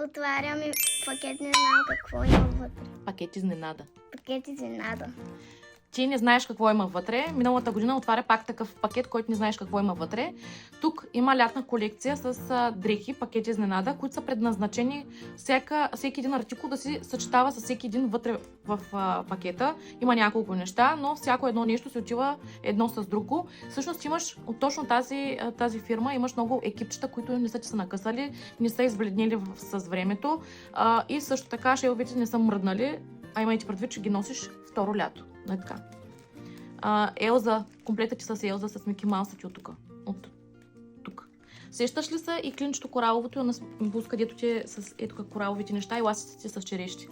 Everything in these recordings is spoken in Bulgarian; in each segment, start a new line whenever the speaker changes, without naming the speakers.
отварям и пакет не знам какво има вътре.
Пакет изненада.
Пакет изненада.
Ти не знаеш какво има вътре. Миналата година отваря пак такъв пакет, който не знаеш какво има вътре. Тук има лятна колекция с дрехи, пакет изненада, които са предназначени всеки един артикул да си съчетава с всеки един вътре в пакета. Има няколко неща, но всяко едно нещо се отива едно с друго. Всъщност имаш от точно тази фирма, имаш много екипчета, които не са ти се накъсали, не са избледнели с времето и също така шеловете не са мръднали, а имайте предвид, че ги носиш второ лято. Не така. Елза, комплектът ти с Елза с Мики Маус ти от тук. От тук. Сещаш ли се и клинчето кораловото на бус, където ти е с тук кораловите неща и ластиците с черещи?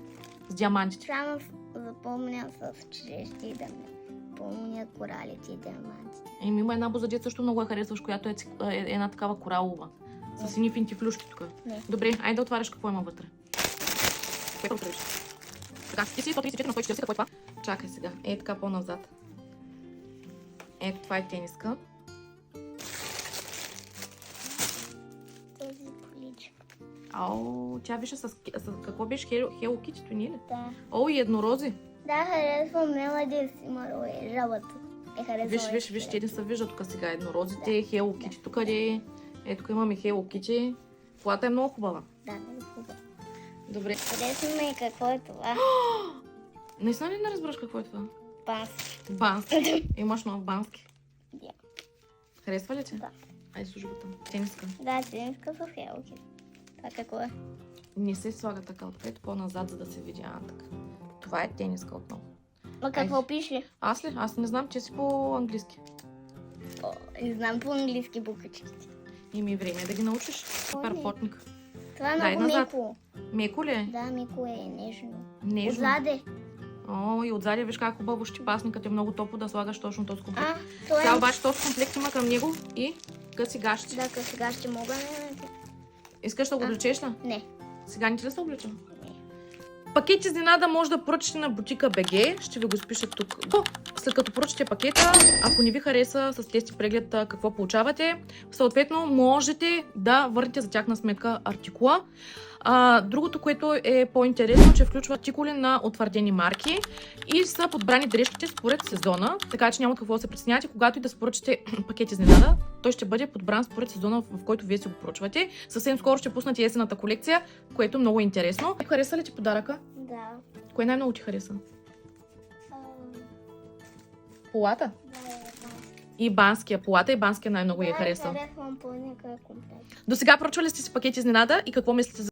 С диамантите.
Само запомня с черещи и да ме помня коралите и диамантите.
Има една буза, дет също много я харесваш, която е една такава коралова. С сини финтифлюшки тук.
Не.
Добре, айде да отваряш какво има вътре. Какво отваряш? Така, ти си 134 на 140, какво е това? Чакай сега. Така по-назад. Ето, това е тениска.
Тези количка.
Тя беше с какво беше? Hello Kitty, не ли?
Да.
И еднорози.
Да, харесвам Мелади си Маро и жабата.
Виж, те не се виждат тук сега еднорозите, Hello Kitty тук е. Тук имаме Hello Kitty. Колата е много хубава.
Да, много хубава.
Добре.
Харесвам и какво е това?
Наистина ли не разбираш какво е това?
Бански.
Бански. Имаш нов бански.
Да.
Харесва ли ти?
Да.
Айде службата. Тениска.
Да, тениска с Hello Kitty. Това какво е?
Не се слага така отпред, по-назад, за да се види. Така. Това е тениска отново.
Ма какво пише?
Аз ли? Аз не знам, че си по-английски.
Не знам по-английски буквичките.
Има и време да ги научиш. Супер потник.
Това е
Дай
много
назад.
меко.
Меко ли е?
Да, меко е нежно.
Нежно.
Отзаде.
И отзади виж как хубаво щипасникът е много топло да слагаш точно този комплект.
Това
Сега обаче този комплект има към него и късигащи.
Да, сега ще мога да...
Искаш да го облечеш ли?
Не.
Сега не ти ли се облича?
Не.
Пакет изненада може да поръчате на бутика BG. Ще ви го изпиша тук. След като поръчате пакета, ако не ви хареса с тест и преглед какво получавате, съответно можете да върнете за тяхна сметка артикула. Другото, което е по-интересно, че включва артикули на утвърдени марки и са подбрани дрежките според сезона, така че няма какво да се притеснявате. Когато и да поръчате пакет изненада, той ще бъде подбран според сезона, в който вие си го поръчвате. Съвсем скоро ще пуснат и есената колекция, което е много интересно. Хареса ли ти подаръка?
Да.
Кое най-много ти хареса? Полата? И банския. Полата и банския най-много я хареса.
Харесвам по-никакъв комплект.
До сега поръчвали сте си пакет изненада и какво мислите за